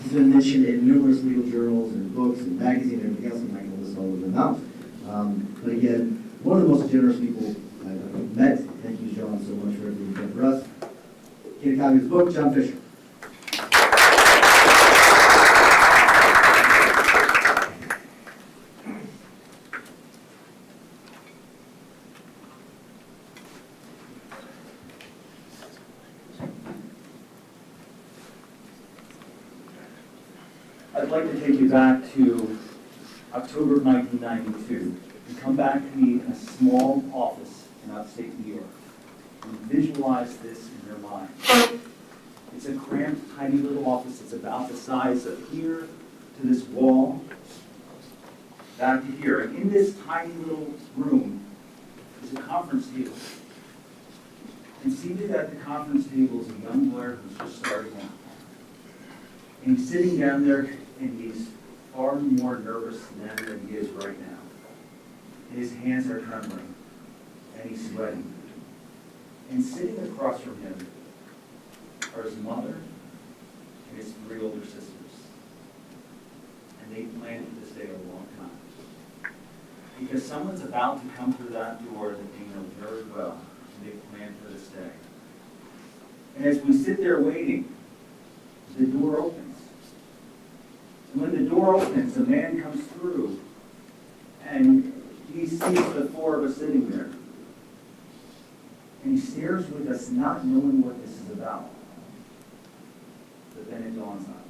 He's been mentioned in numerous legal journals and books and magazines and everything else. I'm not going to list all of them out. But again, one of the most generous people I've met. Thank you, John, so much for everything you've done for us. Get a copy of his book, John Fisher. I'd like to take you back to October of 1992. You come back to me in a small office in upstate New York. And visualize this in your mind. It's a cramped, tiny little office. It's about the size of here to this wall, back to here. And in this tiny little room is a conference table. And seated at the conference table is a young lawyer who's just starting out. And he's sitting down there, and he's far more nervous than he is right now. And his hands are trembling, and he's sweating. And sitting across from him are his mother and his 3 older sisters. And they planned for this day a long time. Because someone's about to come through that door that they know very well, and they planned for this day. And as we sit there waiting, the door opens. And when the door opens, a man comes through, and he sees the 4 of us sitting there. And he stares with us, not knowing what this is about. But then it dawns on him.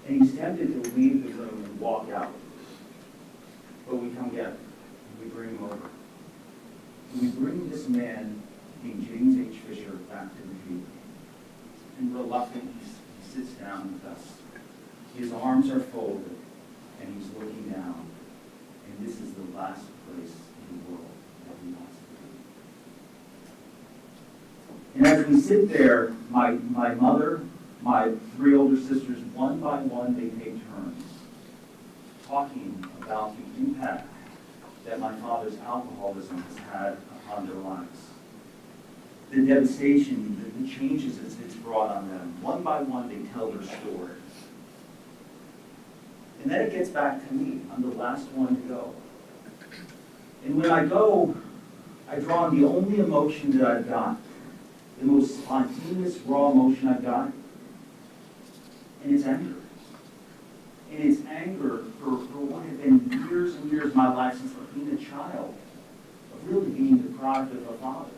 And he's tempted to leave the room and walk out. But we come get him, and we bring him over. And we bring this man, named James H. Fisher, back to the table. And reluctantly, he sits down with us. His arms are folded, and he's looking down. And this is the last place in the world that he wants to be. And as we sit there, my mother, my 3 older sisters, one by one, they take turns talking about the impact that my father's alcoholism has had upon their lives. The devastation, the changes it's brought on them. One by one, they tell their story. And then it gets back to me. I'm the last one to go. And when I go, I draw on the only emotion that I've got, the most spontaneous, raw emotion I've got, and it's anger. And it's anger for what had been years and years of my life since being a child, of really being deprived of a father.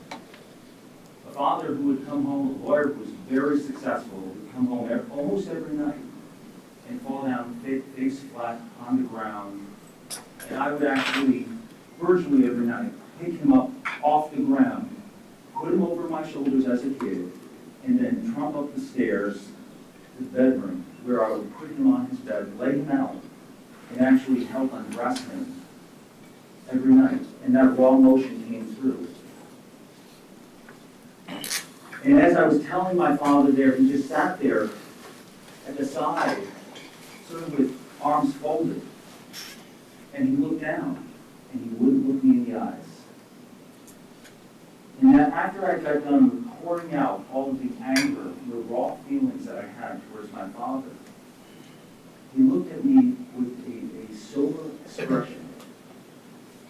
A father who would come home, a lawyer who was very successful, would come home almost every night and fall down face flat on the ground. And I would actually, virtually every night, pick him up off the ground, put him over my shoulders as a kid, and then trump up the stairs to the bedroom, where I would put him on his bed, lay him out, and actually help undress him every night. And that raw emotion came through. And as I was telling my father there, he just sat there at the side, sort of with arms folded. And he looked down, and he wouldn't look me in the eyes. And that after I got done pouring out all of the anger, the raw feelings that I had towards my father, he looked at me with a sober expression.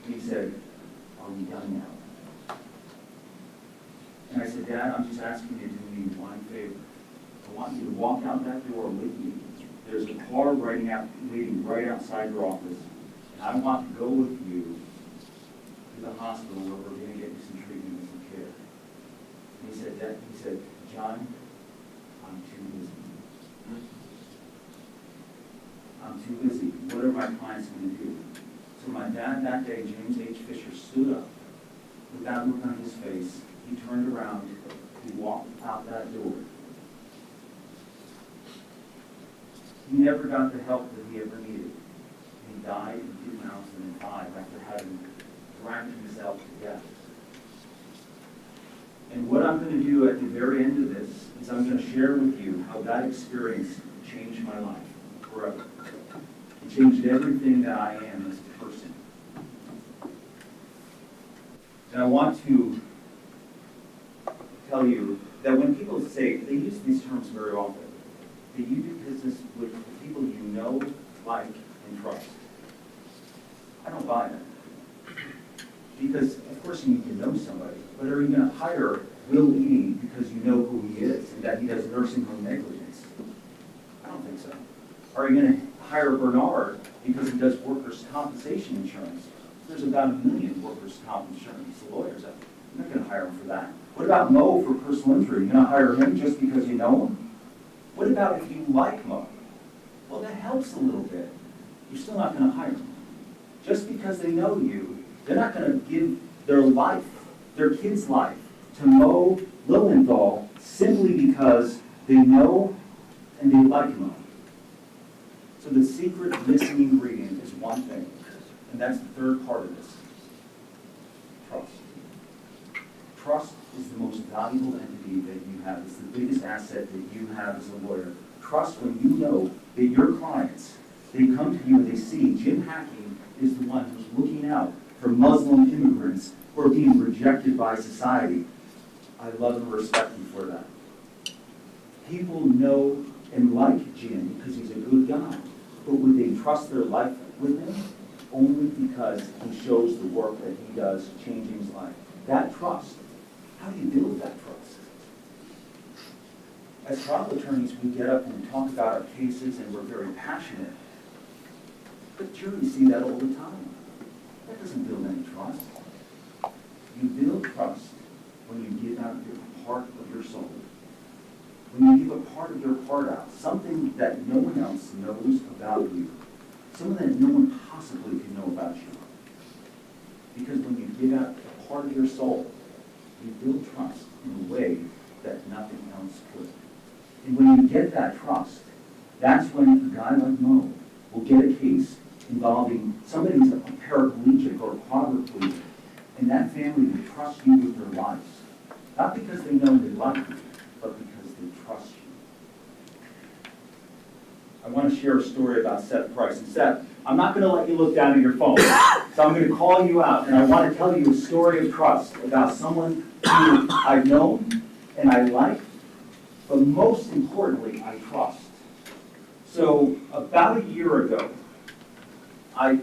And he said, "Are we done now?" And I said, "Dad, I'm just asking you to do me one favor. I want you to walk out that door with me. There's a car waiting right outside your office. And I want to go with you to the hospital where we're going to get you some treatment and some care." And he said, "John, I'm too busy. I'm too busy. What are my clients going to do?" So my dad that day, James H. Fisher, stood up with that look on his face. He turned around, he walked out that door. He never got the help that he ever needed. He died in 2005 after having dragged himself to death. And what I'm going to do at the very end of this is I'm going to share with you how that experience changed my life forever. It changed everything that I am as a person. And I want to tell you that when people say, they use these terms very often, that you do business with the people you know, like, and trust. I don't buy that. Because, of course, you need to know somebody, but are you going to hire Will Eady because you know who he is and that he does nursing home negligence? I don't think so. Are you going to hire Bernard because he does workers' compensation insurance? There's about 1 million workers' comp insurance lawyers out there. You're not going to hire him for that. What about Mo for personal injury? You're going to hire him just because you know him? What about if you like Mo? Well, that helps a little bit. You're still not going to hire him. Just because they know you, they're not going to give their life, their kid's life, to Mo Lilienthal simply because they know and they like Mo. So the secret missing ingredient is one thing, and that's the third part of this: trust. Trust is the most valuable entity that you have. It's the biggest asset that you have as a lawyer. Trust when you know that your clients, they come to you and they see Jim Hacking is the one who's looking out for Muslim immigrants who are being rejected by society. I love and respect him for that. People know and like Jim because he's a good guy, but would they trust their life with him? Only because he shows the work that he does changing his life. That trust. How do you build that trust? As trial attorneys, we get up and we talk about our cases and we're very passionate. But juries see that all the time. That doesn't build any trust. You build trust when you give out your part of your soul. When you give a part of your heart out, something that no one else knows about you. Something that no one possibly can know about you. Because when you give out a part of your soul, you build trust in a way that nothing else could. And when you get that trust, that's when a guy like Mo will get a case involving somebody who's a paraplegic or a quadriplegic, and that family will trust you with their lives. Not because they know they like you, but because they trust you. I want to share a story about Seth Price. And Seth, I'm not going to let you look down at your phone. So I'm going to call you out, and I want to tell you a story of trust about someone who I've known and I like, but most importantly, I trust. So about a year ago, I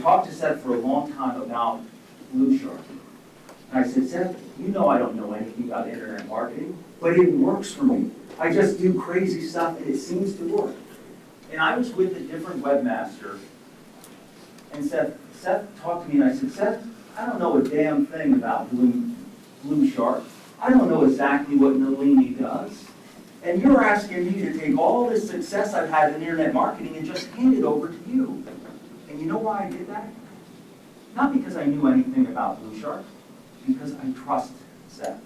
talked to Seth for a long time about Blue Shark. And I said, Seth, you know I don't know anything about internet marketing, but it works for me. I just do crazy stuff, and it seems to work. And I was with a different webmaster, and Seth talked to me, and I said, Seth, I don't know a damn thing about Blue Shark. I don't know exactly what Nalini does. And you're asking me to take all this success I've had in internet marketing and just hand it over to you. And you know why I did that? Not because I knew anything about Blue Shark, because I trust Seth.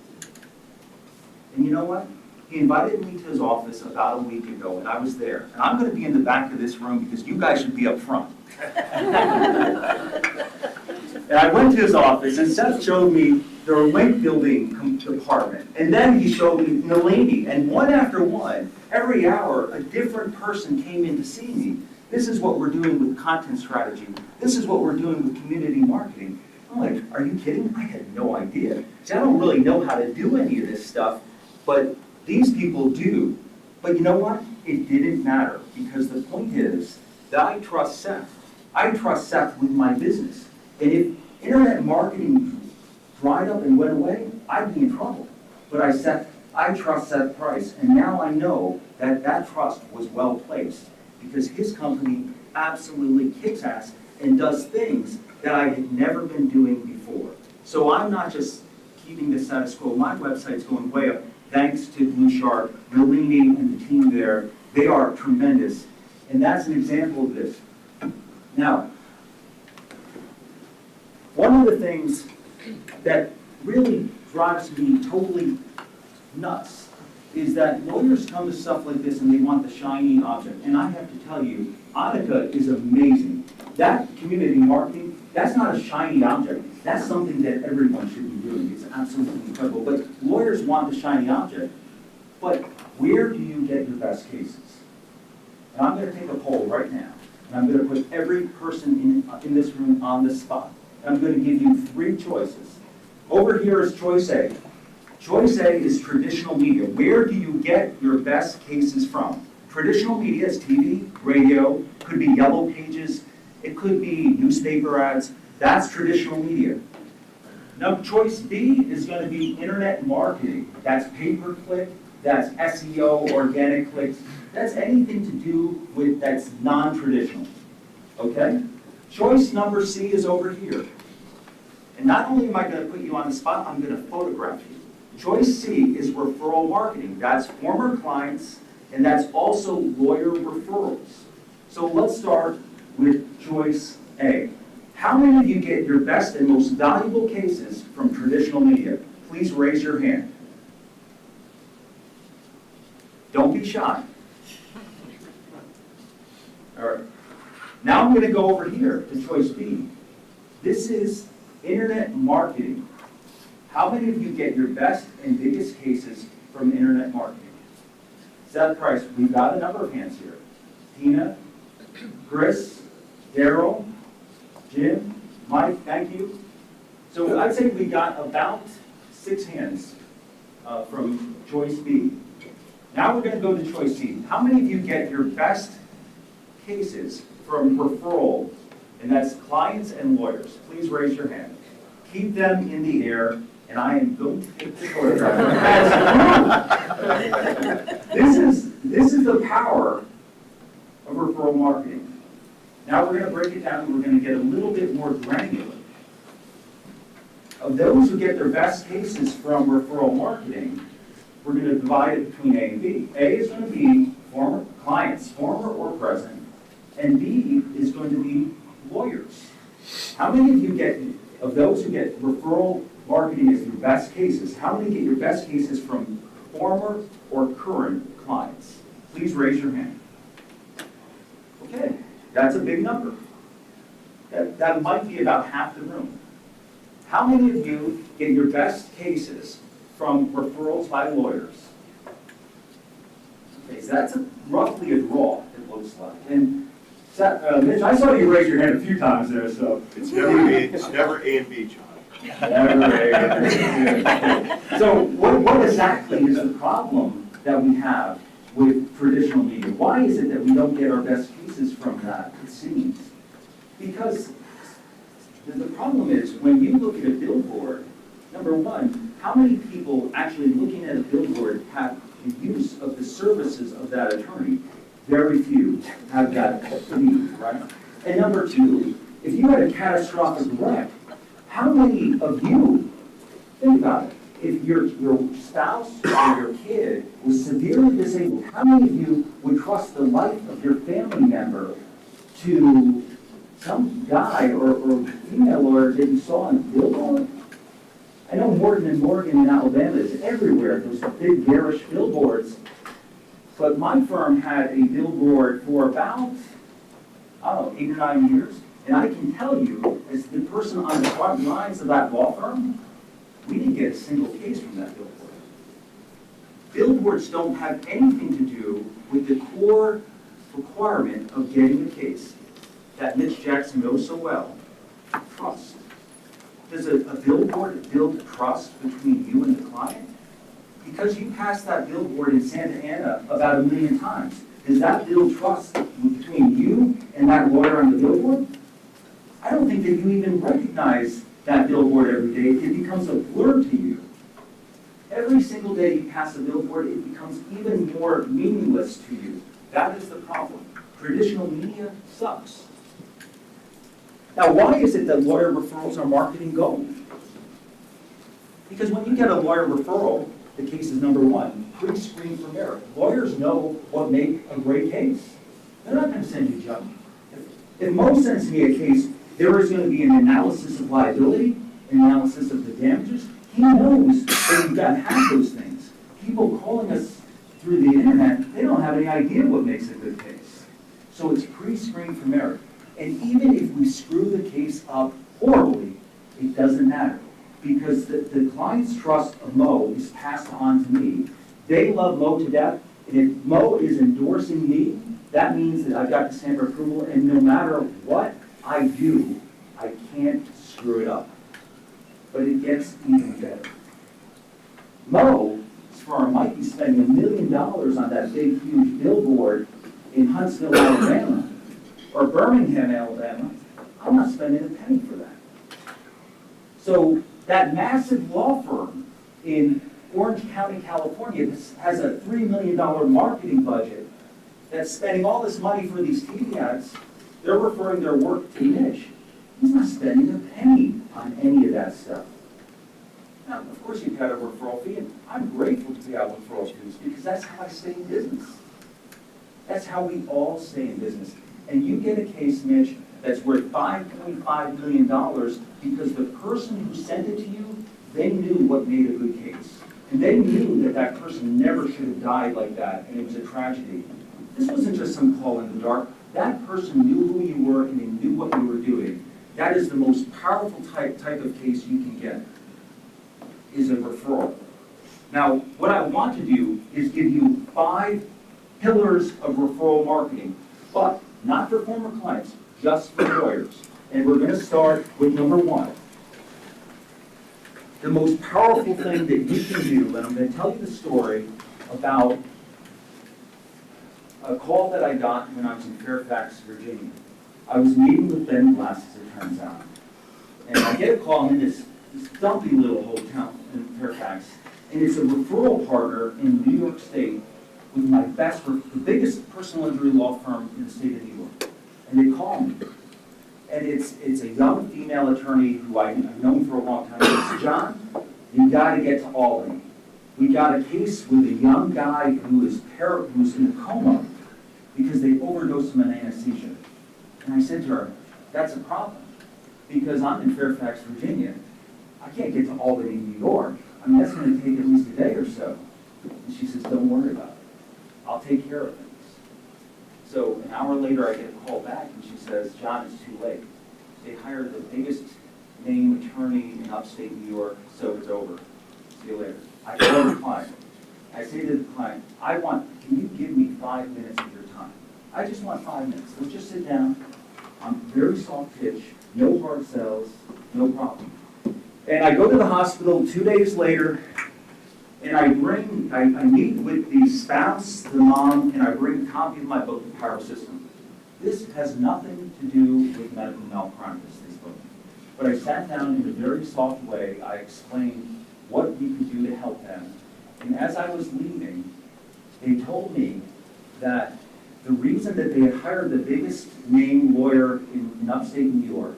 And you know what? He invited me to his office about a week ago, and I was there. And I'm going to be in the back of this room because you guys should be up front. And I went to his office, and Seth showed me the link building department. And then he showed me Nalini. And one after one, every hour, a different person came in to see me. This is what we're doing with content strategy. This is what we're doing with community marketing. I'm like, are you kidding? I had no idea. See, I don't really know how to do any of this stuff, but these people do. But you know what? It didn't matter, because the point is that I trust Seth. I trust Seth with my business. And if internet marketing dried up and went away, I'd be in trouble. But I trust Seth Price, and now I know that that trust was well placed, because his company absolutely kicks ass and does things that I had never been doing before. So I'm not just keeping the status quo. My website's going way up, thanks to Blue Shark, Nalini, and the team there. They are tremendous. And that's an example of this. Now, one of the things that really drives me totally nuts is that lawyers come to stuff like this and they want the shiny object. And I have to tell you, Annika is amazing. That community marketing, that's not a shiny object. That's something that everyone should be doing. It's absolutely incredible. But lawyers want the shiny object. But where do you get your best cases? And I'm going to take a poll right now. And I'm going to put every person in this room on the spot. And I'm going to give you 3 choices. Over here is choice A. Choice A is traditional media. Where do you get your best cases from? Traditional media is TV, radio, could be yellow pages, it could be newspaper ads. That's traditional media. Now, choice B is going to be internet marketing. That's pay-per-click, that's SEO, organic clicks. That's anything to do with that's non-traditional, okay? Choice number C is over here. And not only am I going to put you on the spot, I'm going to photograph you. Choice C is referral marketing. That's former clients, and that's also lawyer referrals. So let's start with choice A. How many of you get your best and most valuable cases from traditional media? Please raise your hand. Don't be shy. All right. Now I'm going to go over here to choice B. This is internet marketing. How many of you get your best and biggest cases from internet marketing? Seth Price, we've got a number of hands here. Tina, Chris, Daryl, Jim, Mike, thank you. So I'd say we got about 6 hands from choice B. Now we're going to go to choice C. How many of you get your best cases from referral? And that's clients and lawyers. Please raise your hand. Keep them in the air, and I am going to take the photograph. This is the power of referral marketing. Now we're going to break it down, and we're going to get a little bit more granular. Of those who get their best cases from referral marketing, we're going to divide it between A and B. A is going to be former clients, former or present, and B is going to be lawyers. How many of you get, of those who get referral marketing as your best cases, how many get your best cases from former or current clients? Please raise your hand. Okay, that's a big number. That might be about half the room. How many of you get your best cases from referrals by lawyers? Okay, so that's roughly a draw, it looks like. And Mitch, I saw you raise your hand a few times there, so. It's never A and B, John. Never A and B. So what exactly is the problem that we have with traditional media? Why is it that we don't get our best cases from that, it seems? Because the problem is, when you look at a billboard, number one, how many people actually looking at a billboard have the use of the services of that attorney? Very few have that need, right? And number two, if you had a catastrophic wreck, how many of you, think about it, if your spouse or your kid was severely disabled, how many of you would trust the life of your family member to some guy or female lawyer that you saw on a billboard? I know Morgan & Morgan in Alabama is everywhere, those big garish billboards. But my firm had a billboard for about, I don't know, 8 or 9 years. And I can tell you, as the person on the front lines of that law firm, we didn't get a single case from that billboard. Billboards don't have anything to do with the core requirement of getting a case that Mitch Jackson knows so well, trust. Does a billboard build trust between you and the client? Because you passed that billboard in Santa Ana about 1 million times, does that build trust between you and that lawyer on the billboard? I don't think that you even recognize that billboard every day. It becomes a blur to you. Every single day you pass a billboard, it becomes even more meaningless to you. That is the problem. Traditional media sucks. Now, why is it that lawyer referrals are marketing gold? Because when you get a lawyer referral, the case is number one, pre-screen for merit. Lawyers know what makes a great case. They're not going to send you junk. If Mo sends me a case, there is going to be an analysis of liability, an analysis of the damages. He knows that you've got to have those things. People calling us through the internet, they don't have any idea what makes a good case. So it's pre-screened for merit. And even if we screw the case up horribly, it doesn't matter. Because the client's trust of Mo is passed on to me. They love Mo to death, and if Mo is endorsing me, that means that I've got the stamp of approval, and no matter what I do, I can't screw it up. But it gets even better. Mo's firm might be spending $1 million on that big, huge billboard in Huntsville, Alabama, or Birmingham, Alabama. I'm not spending a penny for that. So that massive law firm in Orange County, California has a $3 million marketing budget that's spending all this money for these TV ads. They're referring their work to Mitch. He's not spending a penny on any of that stuff. Now, of course, you've got a referral fee, and I'm grateful to pay out referral fees because that's how I stay in business. That's how we all stay in business. And you get a case, Mitch, that's worth $5.5 million because the person who sent it to you, they knew what made a good case. And they knew that that person never should have died like that, and it was a tragedy. This wasn't just some call in the dark. That person knew who you were, and they knew what you were doing. That is the most powerful type of case you can get, is a referral. Now, what I want to do is give you 5 pillars of referral marketing, but not for former clients, just for lawyers. And we're going to start with number 1. The most powerful thing that you can do, and I'm going to tell you the story about a call that I got when I was in Fairfax, Virginia. I was meeting with Ben Glass, as it turns out. And I get a call in this dumpy little hotel in Fairfax, and it's a referral partner in New York State with my the biggest personal injury law firm in the state of New York. And they call me. And it's a young female attorney who I've known for a long time. She says, John, you got to get to Albany. We got a case with a young guy who's in a coma because they overdosed him on anesthesia. And I said to her, that's a problem because I'm in Fairfax, Virginia. I can't get to Albany, New York. I mean, that's going to take at least a day or so. And she says, don't worry about it. I'll take care of things. So an hour later, I get a call back, and she says, John, it's too late. They hired the biggest name attorney in upstate New York, so it's over. See you later. I call the client. I say to the client, can you give me 5 minutes of your time? I just want 5 minutes. Let's just sit down. I'm very soft pitch, no hard sells, no problem. And I go to the hospital 2 days later, and I meet with the spouse, the mom, and I bring a copy of my book, The Power System. This has nothing to do with medical malpractice, this book. But I sat down in a very soft way. I explained what we could do to help them. And as I was leaving, they told me that the reason that they had hired the biggest name lawyer in upstate New York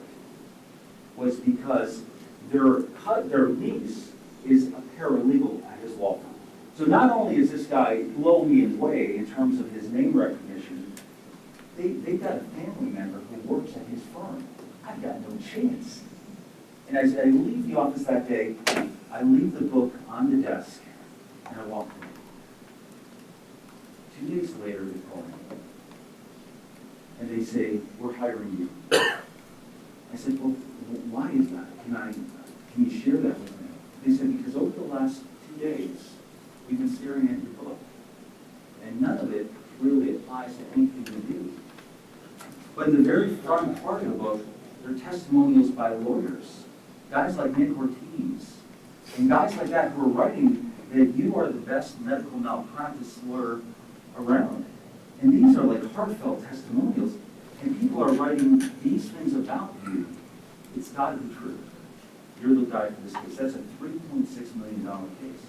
was because their niece is a paralegal at his law firm. So not only is this guy below me in way in terms of his name recognition, they've got a family member who works at his firm. I've got no chance. And as I leave the office that day, I leave the book on the desk, and I walk away. 2 days later, they call me. And they say, we're hiring you. I said, well, why is that? Can you share that with me? They said, because over the last 2 days, we've been staring at your book. And none of it really applies to anything you do. But in the very front part of the book, there are testimonials by lawyers. Guys like Nick Ortiz, and guys like that who are writing that you are the best medical malpractice lawyer around. And these are like heartfelt testimonials. And people are writing these things about you. It's got to be true. You're the guy for this case. That's a $3.6 million case.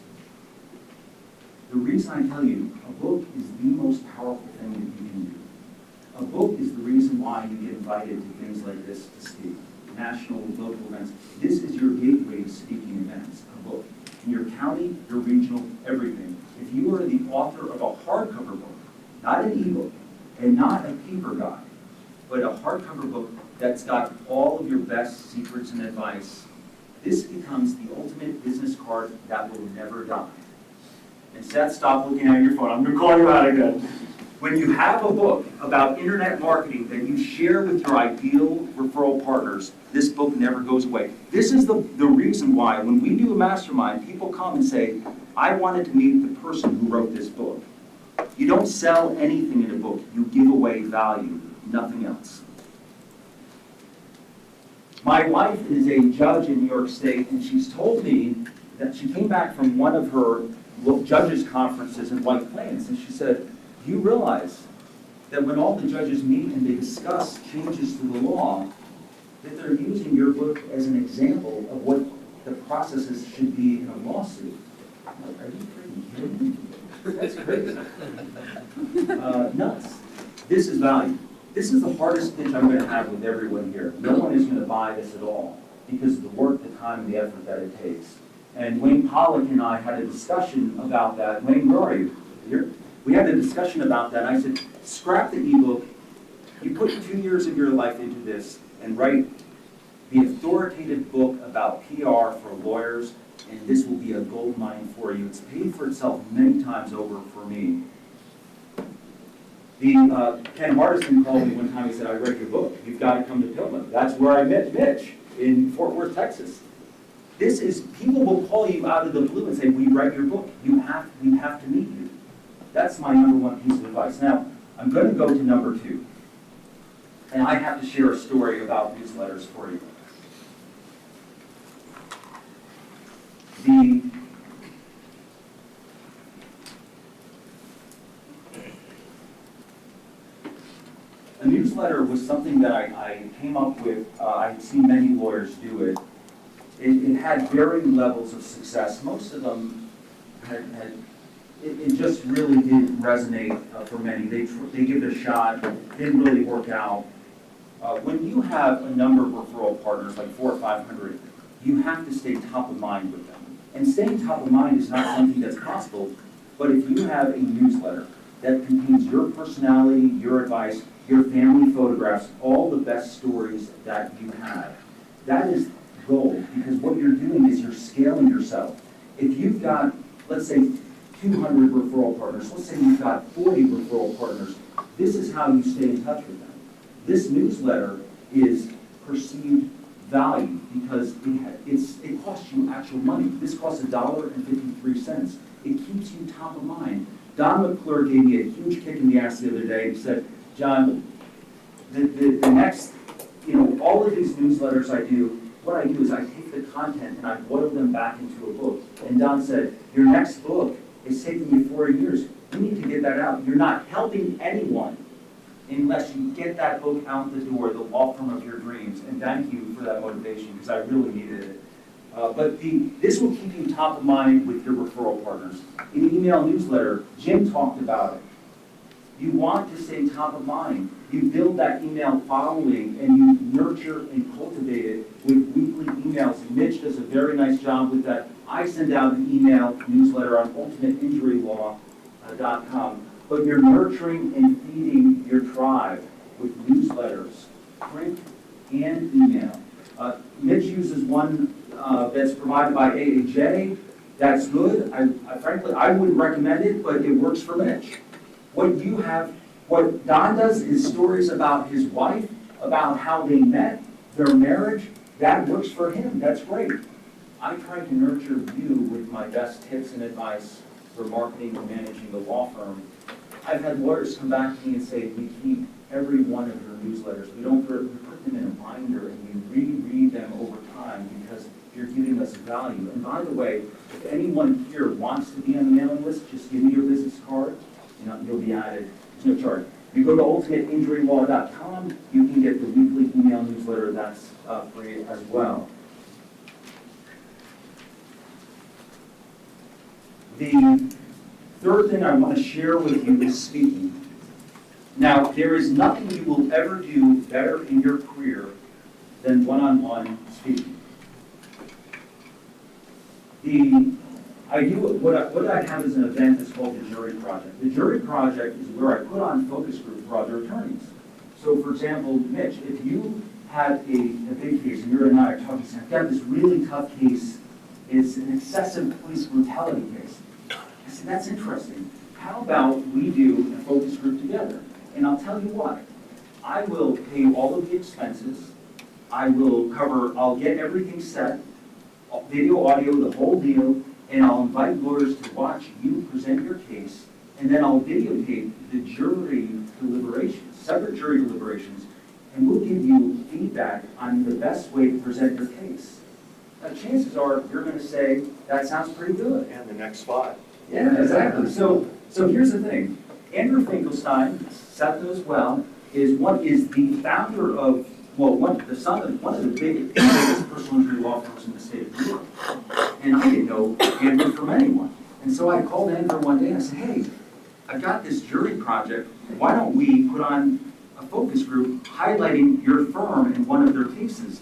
The reason I tell you, a book is the most powerful thing that you can do. A book is the reason why you get invited to things like this to speak. National, local events. This is your gateway to speaking events, a book. In your county, your regional, everything. If you are the author of a hardcover book, not an ebook, and not a paper guide, but a hardcover book that's got all of your best secrets and advice, this becomes the ultimate business card that will never die. And Seth, stop looking at your phone. I'm going to call you out again. When you have a book about internet marketing that you share with your ideal referral partners, this book never goes away. This is the reason why when we do a mastermind, people come and say, I wanted to meet the person who wrote this book. You don't sell anything in a book. You give away value, nothing else. My wife is a judge in New York State, and she's told me that she came back from one of her judges' conferences in White Plains, and she said, do you realize that when all the judges meet and they discuss changes to the law, that they're using your book as an example of what the processes should be in a lawsuit? I'm like, are you freaking kidding me? That's crazy. Nuts. This is value. This is the hardest pitch I'm going to have with everyone here. No one is going to buy this at all because of the work, the time, and the effort that it takes. And Wayne Pollock and I had a discussion about that. Wayne, where are you? Here? We had a discussion about that. I said, scrap the ebook. You put 2 years of your life into this and write the authoritative book about PR for lawyers, and this will be a gold mine for you. It's paid for itself many times over for me. Ken Hardison called me one time. He said, I read your book. You've got to come to PILMMA. That's where I met Mitch in Fort Worth, Texas. This is, people will call you out of the blue and say, we read your book. We have to meet you. That's my #1 piece of advice. Now, I'm going to go to number 2. And I have to share a story about newsletters for you. A newsletter was something that I came up with. I had seen many lawyers do it. It had varying levels of success. Most of them it just really didn't resonate for many. They give it a shot, didn't really work out. When you have a number of referral partners, like 400 or 500, you have to stay top of mind with them. And staying top of mind is not something that's possible, but if you have a newsletter that contains your personality, your advice, your family photographs, all the best stories that you have, that is gold, because what you're doing is you're scaling yourself. If you've got, let's say, 200 referral partners, let's say you've got 40 referral partners, this is how you stay in touch with them. This newsletter is perceived value because it costs you actual money. This costs $1.53. It keeps you top of mind. Don McClure gave me a huge kick in the ass the other day. He said, John, the next, all of these newsletters I do, what I do is I take the content and I boil them back into a book. And Don said, your next book is taking you 4 years. You need to get that out. You're not helping anyone unless you get that book out the door, the law firm of your dreams. And thank you for that motivation, because I really needed it. But this will keep you top of mind with your referral partners. In the email newsletter, Jim talked about it. You want to stay top of mind. You build that email following and you nurture and cultivate it with weekly emails. Mitch does a very nice job with that. I send out an email newsletter on ultimateinjurylaw.com. But you're nurturing and feeding your tribe with newsletters, print and email. Mitch uses one that's provided by AAJ. That's good. Frankly, I wouldn't recommend it, but it works for Mitch. What Don does is stories about his wife, about how they met, their marriage. That works for him. That's great. I try to nurture you with my best tips and advice for marketing and managing the law firm. I've had lawyers come back to me and say, we keep every one of your newsletters. We put them in a binder and we reread them over time because you're giving us value. And by the way, if anyone here wants to be on the mailing list, just give me your business card and you'll be added. There's no charge. You go to ultimateinjurylaw.com, you can get the weekly email newsletter. That's free as well. The third thing I want to share with you is speaking. Now, there is nothing you will ever do better in your career than one-on-one speaking. What I have is an event that's called the Jury Project. The Jury Project is where I put on focus groups for other attorneys. So, for example, Mitch, if you had a big case and you and I are talking, I've got this really tough case. It's an excessive police brutality case. I said, that's interesting. How about we do a focus group together? And I'll tell you what, I will pay all of the expenses. I'll get everything set, video, audio, the whole deal, and I'll invite lawyers to watch you present your case, and then I'll videotape the jury deliberations, separate jury deliberations, and we'll give you feedback on the best way to present your case. chances are you're going to say, that sounds pretty good. And the next 5. Yeah, exactly. So here's the thing. Andrew Finkelstein, Seth knows well, is the founder of, well, one of the biggest personal injury law firms in the state of New York. And I didn't know Andrew from anyone. And so I called Andrew one day and I said, hey, I've got this jury project. Why don't we put on a focus group highlighting your firm in one of their cases?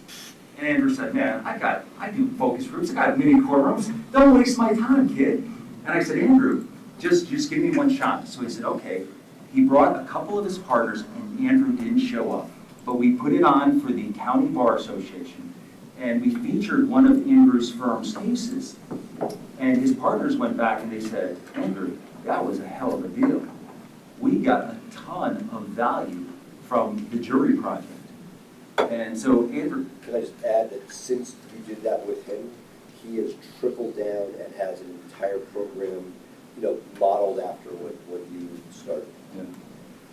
And Andrew said, man, I do focus groups. I got mini courtrooms. Don't waste my time, kid. And I said, Andrew, just give me one shot. So he said, okay. He brought a couple of his partners, and Andrew didn't show up. But we put it on for the County Bar Association, and we featured one of Andrew's firm's cases. And his partners went back and they said, Andrew, that was a hell of a deal. We got a ton of value from the jury project. And so Andrew... Can I just add that since you did that with him, he has tripled down and has an entire program, modeled after what you started. Yeah.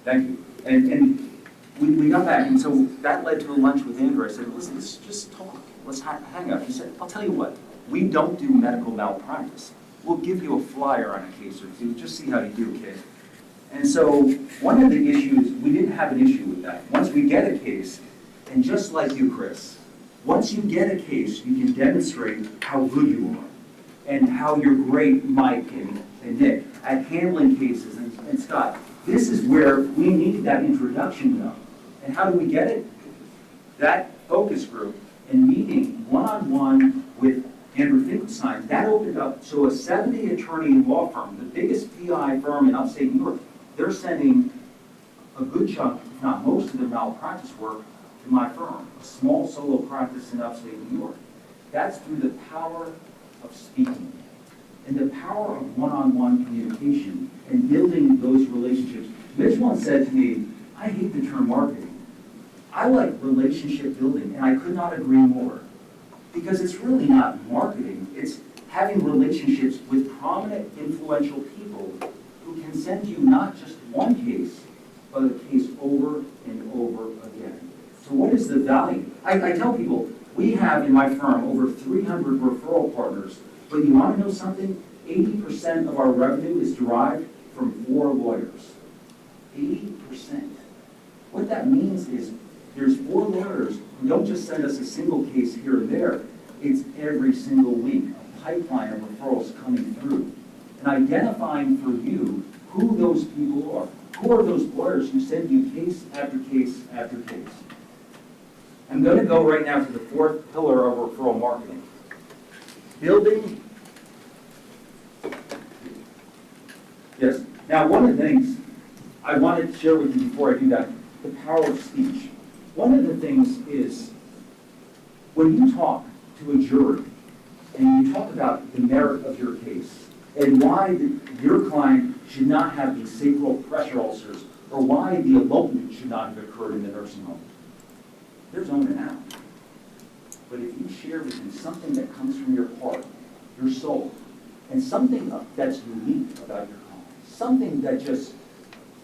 Thank you. And we got back, and so that led to a lunch with Andrew. I said, listen, let's just talk. Let's hang out. He said, I'll tell you what, we don't do medical malpractice. We'll give you a flyer on a case or two. Just see how you do, kid. And so one of the issues, we didn't have an issue with that. Once we get a case, and just like you, Chris, once you get a case, you can demonstrate how good you are and how you're great, Mike and Nick, at handling cases, and Scott. This is where we need that introduction, though. And how do we get it? That focus group and meeting one-on-one with Andrew Finkelstein, that opened up. So a 70-attorney law firm, the biggest PI firm in upstate New York, they're sending a good chunk, if not most of their malpractice work to my firm, a small solo practice in upstate New York. That's through the power of speaking and the power of one-on-one communication and building those relationships. Mitch once said to me, I hate the term marketing. I like relationship building, and I could not agree more. Because it's really not marketing, it's having relationships with prominent, influential people who can send you not just one case, but a case over and over again. So what is the value? I tell people, we have in my firm over 300 referral partners, but you want to know something? 80% of our revenue is derived from 4 lawyers. 80%. What that means is there's 4 lawyers who don't just send us a single case here and there. It's every single week, a pipeline of referrals coming through. And identifying for you who those people are. Who are those lawyers who send you case after case after case? I'm going to go right now to the 4th pillar of referral marketing. Building. Yes. Now, one of the things I wanted to share with you before I do that, the power of speech. One of the things is when you talk to a jury and you talk about the merit of your case and why your client should not have these sacral pressure ulcers or why the elopement should not have occurred in the nursing home, they're zoning out. But if you share with them something that comes from your heart, your soul, and something that's unique about your client, something that just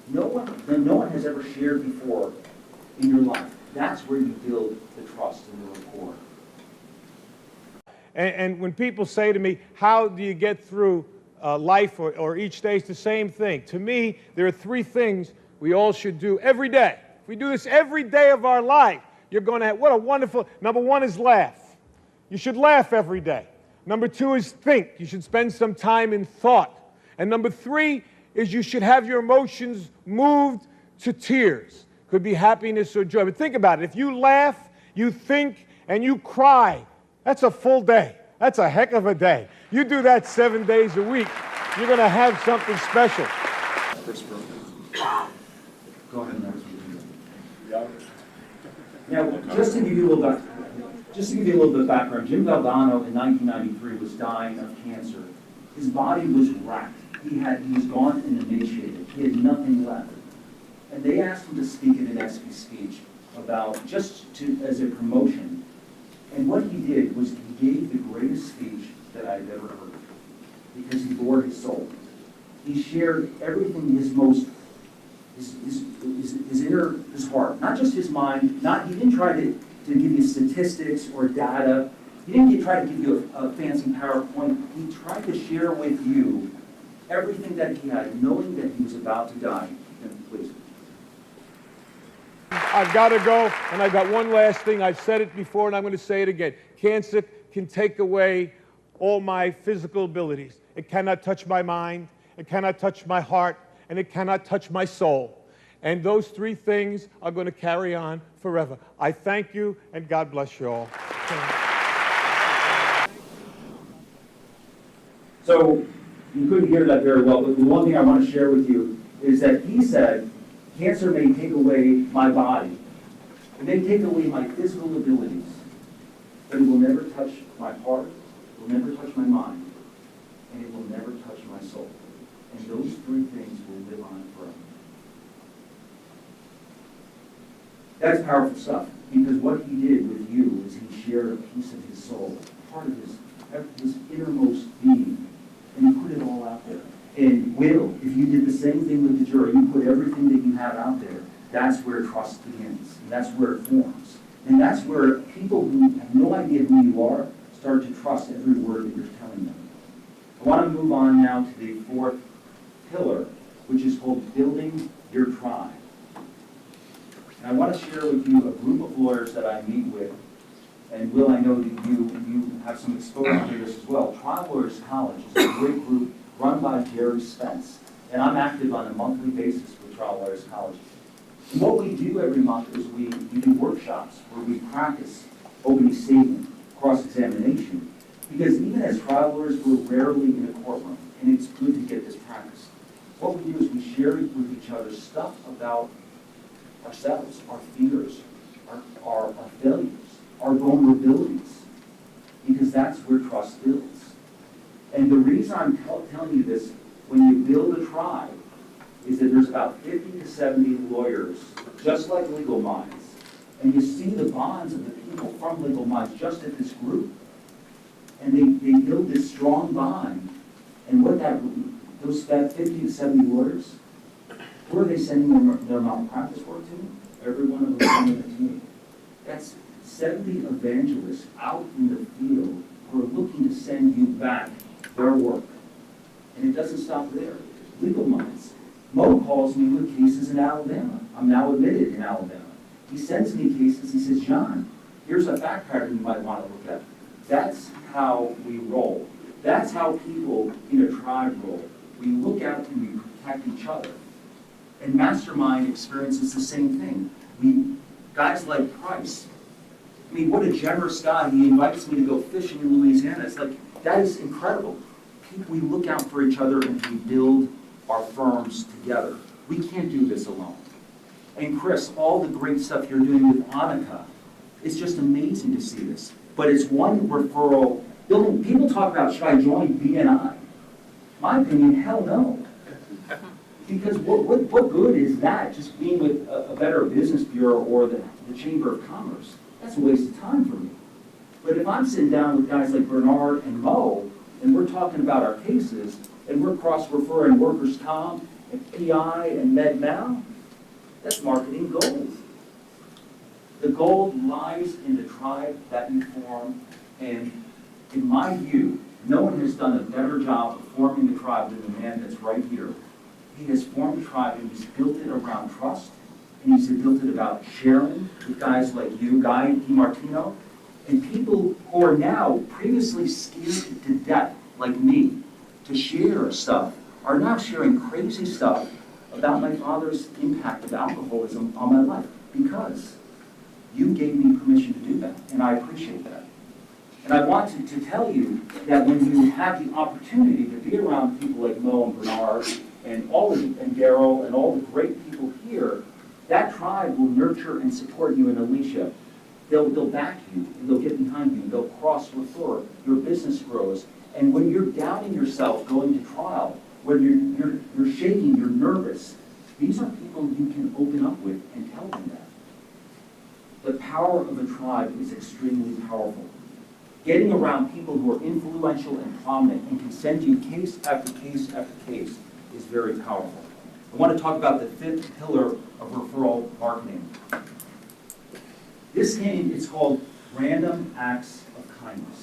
no one has ever shared before in your life, that's where you build the trust and the rapport. And when people say to me, how do you get through life or each day, it's the same thing. To me, there are 3 things we all should do every day. If we do this every day of our life, you're going to have, what a wonderful, number 1 is laugh. You should laugh every day. Number 2 is think. You should spend some time in thought. And number 3 is you should have your emotions moved to tears. Could be happiness or joy. But think about it. If you laugh, you think, and you cry, that's a full day. That's a heck of a day. You do that 7 days a week, you're going to have something special. Go ahead, next. Now, just to give you a little bit of background, Jim Valdano in 1993 was dying of cancer. His body was racked. He was gaunt and emaciated. He had nothing left. And they asked him to speak at an XP speech about as a promotion. And what he did was he gave the greatest speech that I've ever heard because he bore his soul. He shared everything, his heart, not just his mind. He didn't try to give you statistics or data. He didn't try to give you a fancy PowerPoint. He tried to share with you everything that he had, knowing that he was about to die. And please. I've got to go, and I've got one last thing. I've said it before, and I'm going to say it again. Cancer can take away all my physical abilities. It cannot touch my mind, it cannot touch my heart, and it cannot touch my soul. And those three things are going to carry on forever. I thank you, and God bless you all. So, you couldn't hear that very well, but the one thing I want to share with you is that he said, cancer may take away my body. It may take away my physical abilities, but it will never touch my heart, it will never touch my mind, and it will never touch my soul. And those three things will live on forever. That's powerful stuff, because what he did with you is he shared a piece of his soul, part of his innermost being, and he put it all out there. And Will, if you did the same thing with the jury, you put everything that you have out there, that's where trust begins, and that's where it forms. And that's where people who have no idea who you are start to trust every word that you're telling them. I want to move on now to the fourth pillar, which is called building your tribe. And I want to share with you a group of lawyers that I meet with. And Will, I know that you have some exposure to this as well. Trial Lawyers College is a great group run by Jerry Spence. And I'm active on a monthly basis with Trial Lawyers College. And what we do every month is we do workshops where we practice opening statement, cross-examination. Because even as trial lawyers, we're rarely in a courtroom, and it's good to get this practice. What we do is we share with each other stuff about ourselves, our fears, our failures, our vulnerabilities, because that's where trust builds. And the reason I'm telling you this, when you build a tribe, is that there's about 50 to 70 lawyers, just like Legal Minds, and you see the bonds of the people from Legal Minds just at this group, and they build this strong bond, and what those 50 to 70 lawyers, where are they sending their malpractice work to? Every one of them on the team. That's 70 evangelists out in the field who are looking to send you back their work. And it doesn't stop there. Legal Minds. Mo calls me with cases in Alabama. I'm now admitted in Alabama. He sends me cases. He says, John, here's a fact pattern you might want to look at. That's how we roll. That's how people in a tribe roll. We look out and we protect each other. And Mastermind experiences the same thing. Guys like Price, I mean, what a generous guy. He invites me to go fishing in Louisiana. It's like, that is incredible. We look out for each other and we build our firms together. We can't do this alone. And Chris, all the great stuff you're doing with Annika, it's just amazing to see this. But it's one referral. People talk about, should I join BNI? My opinion, hell no. Because what good is that, just being with a Better Business Bureau or the Chamber of Commerce? That's a waste of time for me. But if I'm sitting down with guys like Bernard and Mo, and we're talking about our cases, and we're cross-referring workers' comp, and PI, and med-mal, that's marketing gold. The gold lies in the tribe that you form, and in my view, no one has done a better job of forming the tribe than the man that's right here. He has formed a tribe, and he's built it around trust, and he's built it about sharing with guys like you, Guy DiMartino, and people who are now previously scared to death, like me, to share stuff, are now sharing crazy stuff about my father's impact of alcoholism on my life, because you gave me permission to do that, and I appreciate that. And I want to tell you that when you have the opportunity to be around people like Mo and Bernard and Daryl and all the great people here, that tribe will nurture and support you. And Alicia, they'll back you, and they'll get behind you, they'll cross-refer, your business grows. And when you're doubting yourself going to trial, when you're shaking, you're nervous, these are people you can open up with and tell them that. The power of a tribe is extremely powerful. Getting around people who are influential and prominent and can send you case after case after case is very powerful. I want to talk about the fifth pillar of referral marketing. It's called random acts of kindness.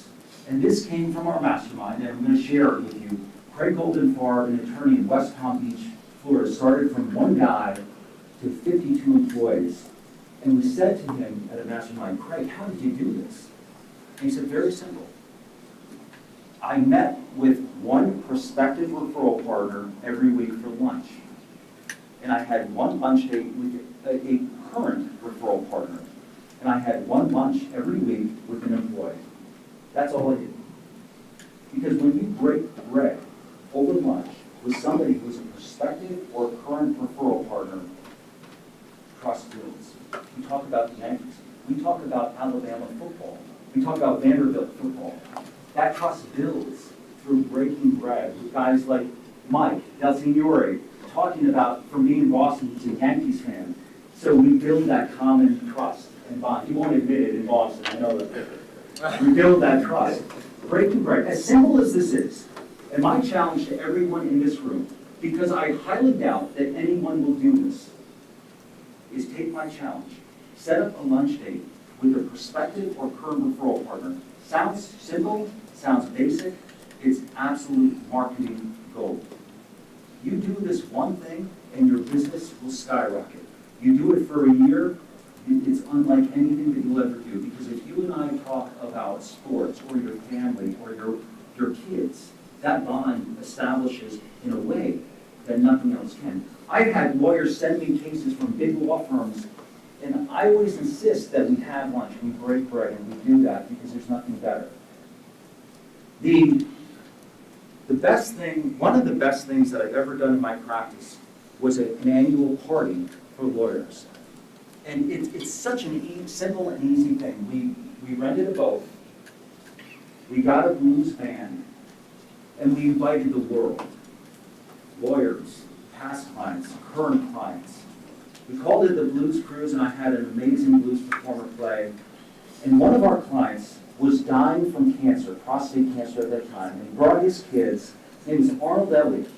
And this came from our mastermind, and I'm going to share it with you. Craig Goldenfarb, an attorney in West Palm Beach, Florida, started from one guy to 52 employees. And we said to him at a mastermind, Craig, how did you do this? And he said, very simple. I met with one prospective referral partner every week for lunch. And I had one lunch date with a current referral partner. And I had one lunch every week with an employee. That's all I did. Because when you break bread over lunch with somebody who's a prospective or current referral partner, trust builds. We talk about the Yankees. We talk about Alabama football. We talk about Vanderbilt football. That trust builds through breaking bread with guys like Mike Del Signore, talking about, from being in Boston, he's a Yankees fan. So we build that common trust and bond. He won't admit it in Boston, I know that. We build that trust. Breaking bread, as simple as this is, and my challenge to everyone in this room, because I highly doubt that anyone will do this, is take my challenge. Set up a lunch date with a prospective or current referral partner. Sounds simple, sounds basic, it's absolute marketing gold. You do this one thing and your business will skyrocket. You do it for a year, it's unlike anything that you'll ever do, because if you and I talk about sports or your family or your kids, that bond establishes in a way that nothing else can. I've had lawyers send me cases from big law firms, and I always insist that we have lunch, we break bread, and we do that because there's nothing better. The best thing, one of the best things that I've ever done in my practice was an annual party for lawyers. And it's such an simple and easy thing. We rented a boat, we got a blues band, and we invited the world. Lawyers, past clients, current clients. We called it the Blues Cruise, and I had an amazing blues performer play. And one of our clients was dying from cancer, prostate cancer at that time, and he brought his kids. His name was Arnold Elliott.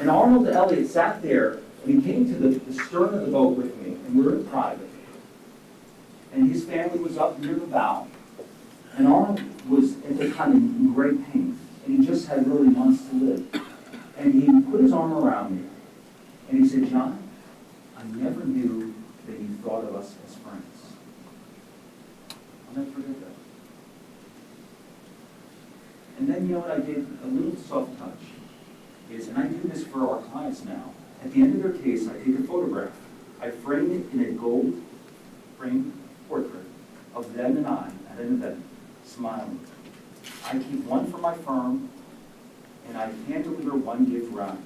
And Arnold Elliott sat there, and he came to the stern of the boat with me, and we were in private. And his family was up near the bow, and Arnold was at the time in great pain, and he just had really months to live. And he put his arm around me, and he said, John, I never knew that you thought of us as friends. I'll never forget that. And then you know what I did? A little soft touch is, and I do this for our clients now, at the end of their case, I take a photograph. I frame it in a gold framed portrait of them and I at an event, smiling. I keep one for my firm, and I hand deliver one gift round.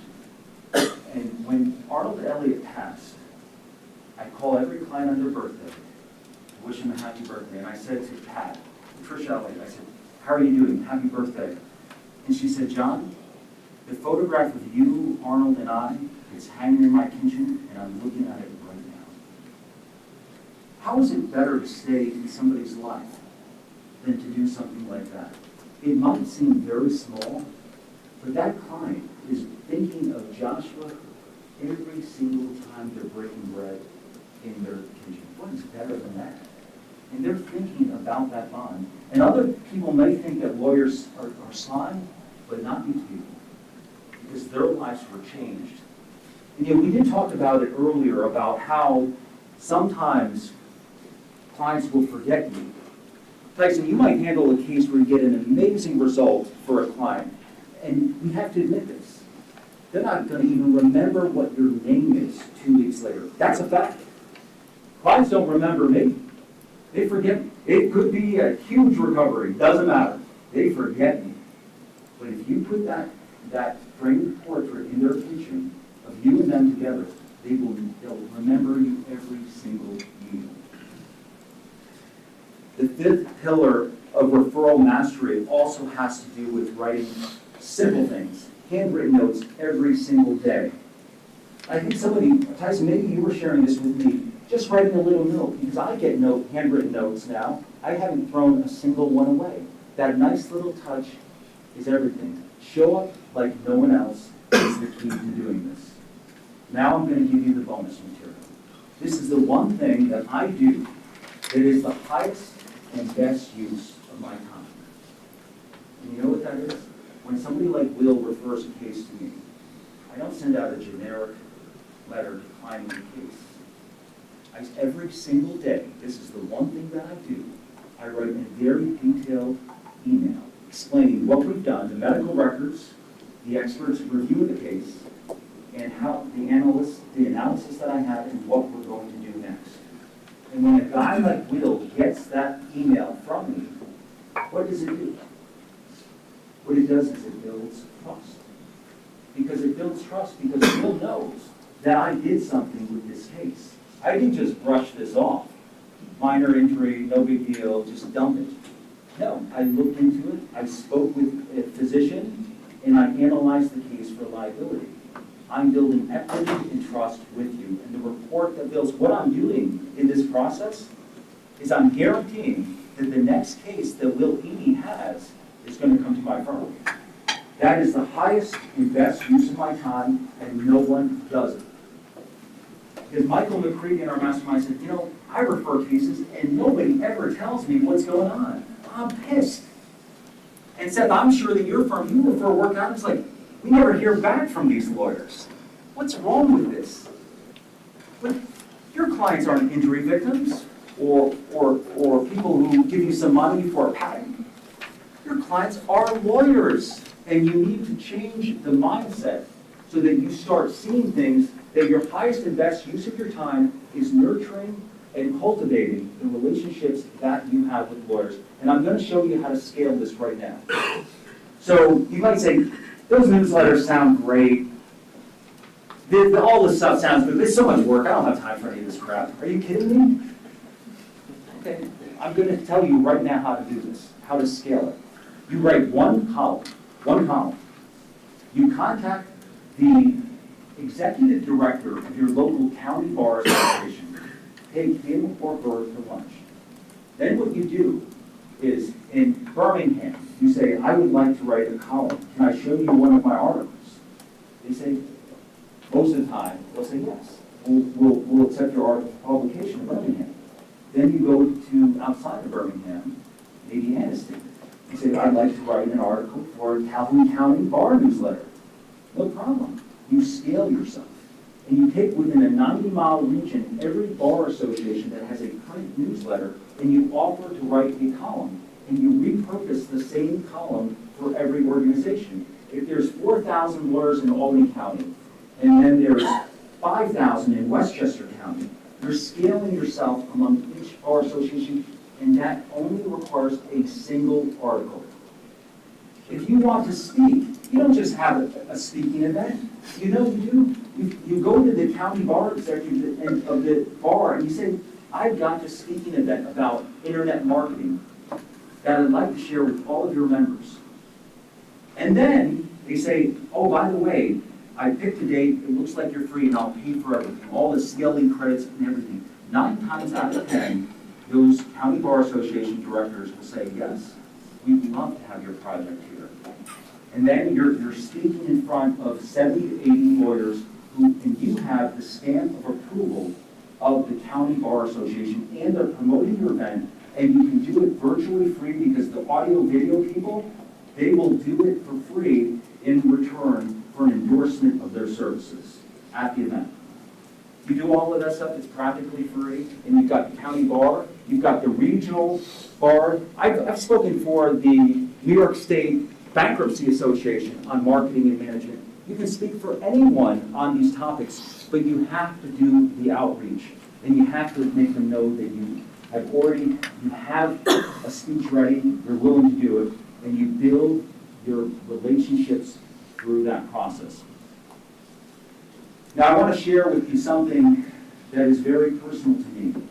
And when Arnold Elliott passed, I call every client on their birthday to wish him a happy birthday. And I said to Pat, Tricia Elliott, I said, how are you doing? Happy birthday. And she said, John, the photograph of you, Arnold, and I, is hanging in my kitchen, and I'm looking at it right now. How is it better to stay in somebody's life than to do something like that? It might seem very small, but that client is thinking of Joshua every single time they're breaking bread in their kitchen. What is better than that? And they're thinking about that bond. And other people may think that lawyers are slime, but not these people, because their lives were changed. And yet we did talk about it earlier, about how sometimes clients will forget you. Tyson, you might handle a case where you get an amazing result for a client, and we have to admit this. They're not going to even remember what your name is 2 weeks later. That's a fact. Clients don't remember me. They forget me. It could be a huge recovery. Doesn't matter. They forget me. But if you put that framed portrait in their kitchen of you and them together, they'll remember you every single meal. The fifth pillar of referral mastery also has to do with writing simple things, handwritten notes every single day. I think Tyson, maybe you were sharing this with me, just writing a little note, because I get handwritten notes now. I haven't thrown a single one away. That nice little touch is everything. Show up like no one else is the key to doing this. Now I'm going to give you the bonus material. This is the one thing that I do that is the highest and best use of my time. And you know what that is? When somebody like Will refers a case to me, I don't send out a generic letter declining the case. Every single day, this is the one thing that I do, I write a very detailed email explaining what we've done, the medical records, the experts' review of the case, and how the analysis that I have and what we're going to do next. And when a guy like Will gets that email from me, what does it do? What it does is it builds trust. Because it builds trust because Will knows that I did something with this case. I didn't just brush this off. Minor injury, no big deal, just dump it. No, I looked into it, I spoke with a physician, and I analyzed the case for liability. I'm building equity and trust with you. And the report that builds what I'm doing in this process is I'm guaranteeing that the next case that Will Eady has is going to come to my firm. That is the highest and best use of my time, and no one does it. Because Michael McCready in our mastermind said, you know, I refer cases and nobody ever tells me what's going on. I'm pissed. And Seth, I'm sure that your firm, you refer work out, it's like, we never hear back from these lawyers. What's wrong with this? But your clients aren't injury victims or people who give you some money for a patent. Your clients are lawyers, and you need to change the mindset so that you start seeing things that your highest and best use of your time is nurturing and cultivating the relationships that you have with lawyers. And I'm going to show you how to scale this right now. So you might say, those newsletters sound great. All this stuff sounds good. There's so much work. I don't have time for any of this crap. Are you kidding me? Okay, I'm going to tell you right now how to do this, how to scale it. You write one column. You contact the executive director of your local county bar association. Take him or her to lunch. Then what you do is, in Birmingham, you say, I would like to write a column. Can I show you one of my articles? They say, most of the time, they'll say yes. We'll accept your article for publication in Birmingham. Then you go to outside of Birmingham, maybe Anniston. You say, I'd like to write an article for Calhoun County Bar Newsletter. No problem. You scale yourself. And you take within a 90-mile region every bar association that has a print newsletter, and you offer to write a column, and you repurpose the same column for every organization. If there's 4,000 lawyers in Albany County, and then there's 5,000 in Westchester County, you're scaling yourself among each bar association, and that only requires a single article. If you want to speak, you don't just have a speaking event. You know you do. You go to the county bar executive of the bar and you say, I've got a speaking event about internet marketing that I'd like to share with all of your members. And then they say, oh, by the way, I picked a date, it looks like you're free and I'll pay for everything, all the scaling credits and everything. 9 times out of 10, those county bar association directors will say, yes, we'd love to have your project here. And then you're speaking in front of 70 to 80 lawyers and you have the stamp of approval of the county bar association, and they're promoting your event, and you can do it virtually free because the audio video people, they will do it for free in return for an endorsement of their services at the event. You do all of that stuff, it's practically free, and you've got the county bar, you've got the regional bar. I've spoken for the New York State Bankruptcy Association on marketing and management. You can speak for anyone on these topics, but you have to do the outreach, and you have to make them know that you have a speech ready, you're willing to do it, and you build your relationships through that process. Now, I want to share with you something that is very personal to me.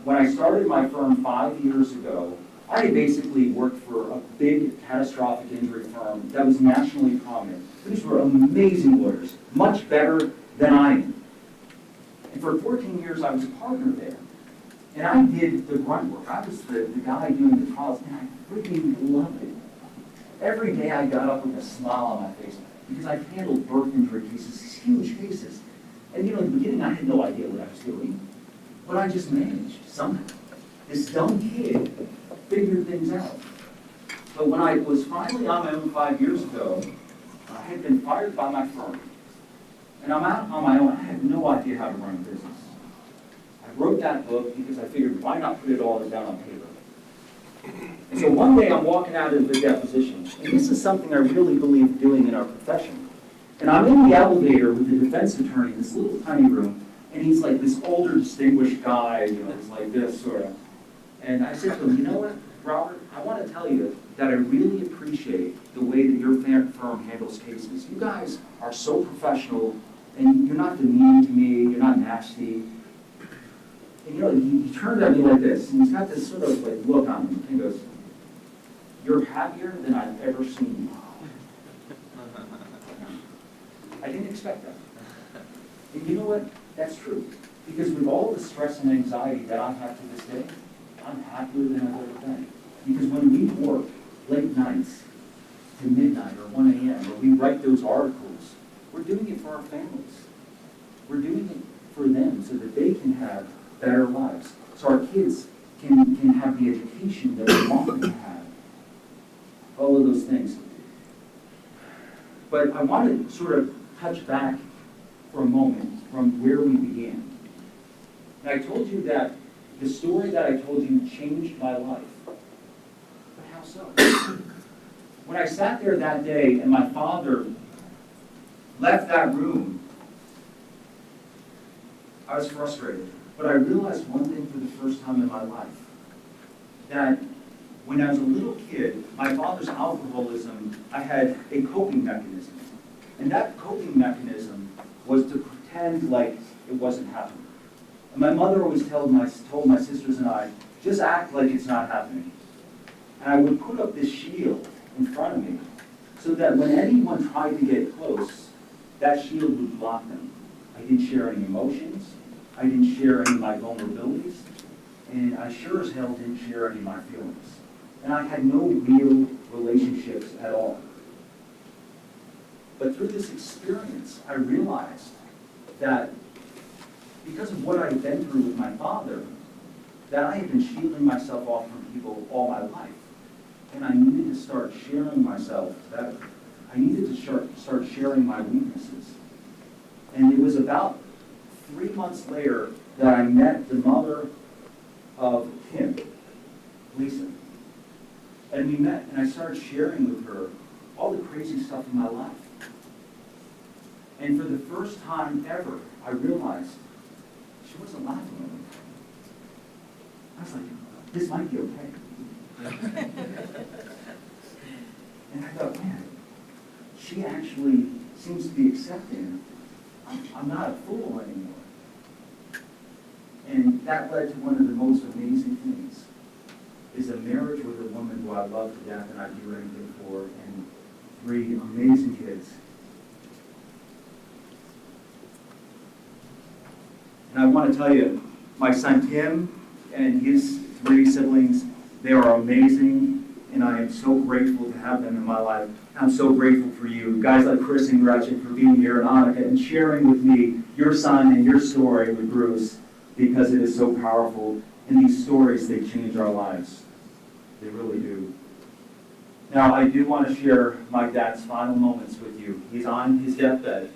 When I started my firm 5 years ago, I basically worked for a big catastrophic injury firm that was nationally prominent. These were amazing lawyers, much better than I am. And for 14 years, I was a partner there. And I did the grunt work. I was the guy doing the trials, and I freaking loved it. Every day I got up with a smile on my face because I handled birth injury cases, these huge cases. And in the beginning, I had no idea what I was doing, but I just managed somehow. This dumb kid figured things out. But when I was finally on my own 5 years ago, I had been fired by my firm. And I'm out on my own. I had no idea how to run a business. I wrote that book because I figured, why not put it all down on paper? And so one day I'm walking out of the deposition, and this is something I really believe doing in our profession. And I'm in the elevator with the defense attorney in this little tiny room, and he's like this older, distinguished guy, you know, he's like this sort of. And I said to him, you know what, Robert, I want to tell you that I really appreciate the way that your firm handles cases. You guys are so professional, and you're not demeaning to me, you're not nasty. And you know, he turned at me like this, and he's got this sort of like look on him, and he goes, "You're happier than I've ever seen you." I didn't expect that. And you know what? That's true. Because with all the stress and anxiety that I have to this day, I'm happier than I've ever been. Because when we work late nights to midnight or 1 a.m., or we write those articles, we're doing it for our families. We're doing it for them so that they can have better lives. So our kids can have the education that we want them to have. All of those things. But I want to sort of touch back for a moment from where we began. And I told you that the story that I told you changed my life. But how so? When I sat there that day and my father left that room, I was frustrated. But I realized one thing for the first time in my life, that when I was a little kid, my father's alcoholism, I had a coping mechanism. And that coping mechanism was to pretend like it wasn't happening. And my mother always told my sisters and I, just act like it's not happening. And I would put up this shield in front of me so that when anyone tried to get close, that shield would block them. I didn't share any emotions. I didn't share any of my vulnerabilities. And I sure as hell didn't share any of my feelings. And I had no real relationships at all. But through this experience, I realized that because of what I had been through with my father, that I had been shielding myself off from people all my life. And I needed to start sharing myself better. I needed to start sharing my weaknesses. And it was about 3 months later that I met the mother of Kim, Lisa. And we met, and I started sharing with her all the crazy stuff in my life. And for the first time ever, I realized she wasn't laughing at me. I was like, this might be okay. And I thought, man, she actually seems to be accepting. I'm not a fool anymore. And that led to one of the most amazing things, is a marriage with a woman who I love to death and I'd do anything for, and 3 amazing kids. And I want to tell you, my son Tim and his 3 siblings, they are amazing, and I am so grateful to have them in my life. I'm so grateful for you, guys like Chris and Gretchen, for being here, and Annika, and sharing with me your son and your story with Bruce, because it is so powerful. And these stories, they change our lives. They really do. Now, I do want to share my dad's final moments with you. He's on his deathbed.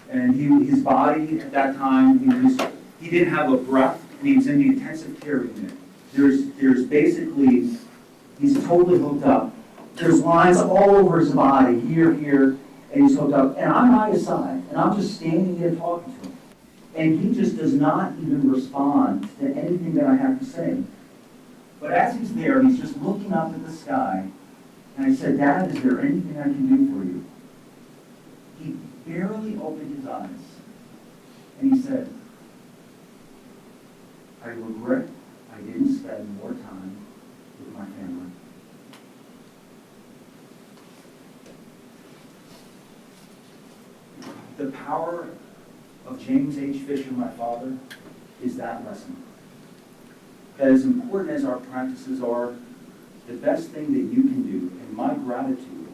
And his body at that time, he didn't have a breath, and he was in the intensive care unit. There's basically, he's totally hooked up. There's lines all over his body, here, and he's hooked up. And I'm by his side, and I'm just standing there talking to him. And he just does not even respond to anything that I have to say. But as he's there, he's just looking up at the sky, and I said, Dad, is there anything I can do for you? He barely opened his eyes, and he said, I regret I didn't spend more time with my family. The power of James H. Fisher, my father, is that lesson. That as important as our practices are, the best thing that you can do, and my gratitude,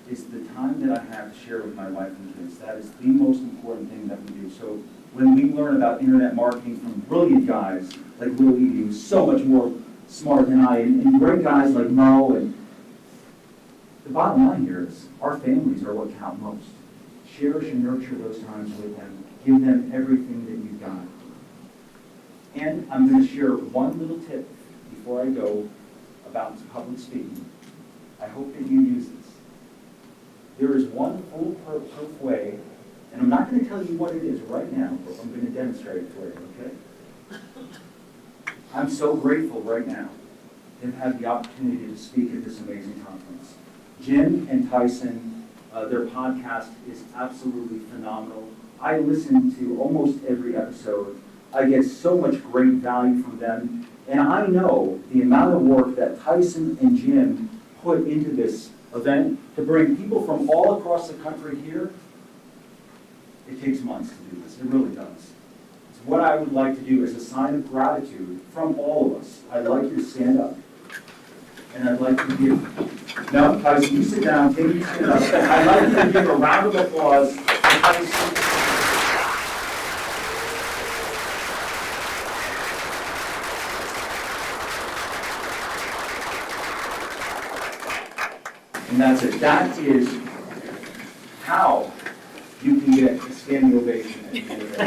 is the time that I have to share with my wife and kids. That is the most important thing that we do. So when we learn about internet marketing from brilliant guys like Will Eby, who's so much more smarter than I, and great guys like Mo. And the bottom line here is our families are what count most. Cherish and nurture those times with them. Give them everything that you've got. And I'm going to share one little tip before I go about public speaking. I hope that you use this. There is one foolproof way, and I'm not going to tell you what it is right now, but I'm going to demonstrate it for you, okay? I'm so grateful right now to have had the opportunity to speak at this amazing conference. Jim and Tyson, their podcast is absolutely phenomenal. I listen to almost every episode. I get so much great value from them. And I know the amount of work that Tyson and Jim put into this event to bring people from all across the country here. It takes months to do this. It really does. It's what I would like to do as a sign of gratitude from all of us. I'd like you to stand up. And I'd like to give, no, Tyson, you sit down, take your stand up. I'd like you to give a round of applause to Tyson. And that's it. That is how you can get a standing ovation at the end of it.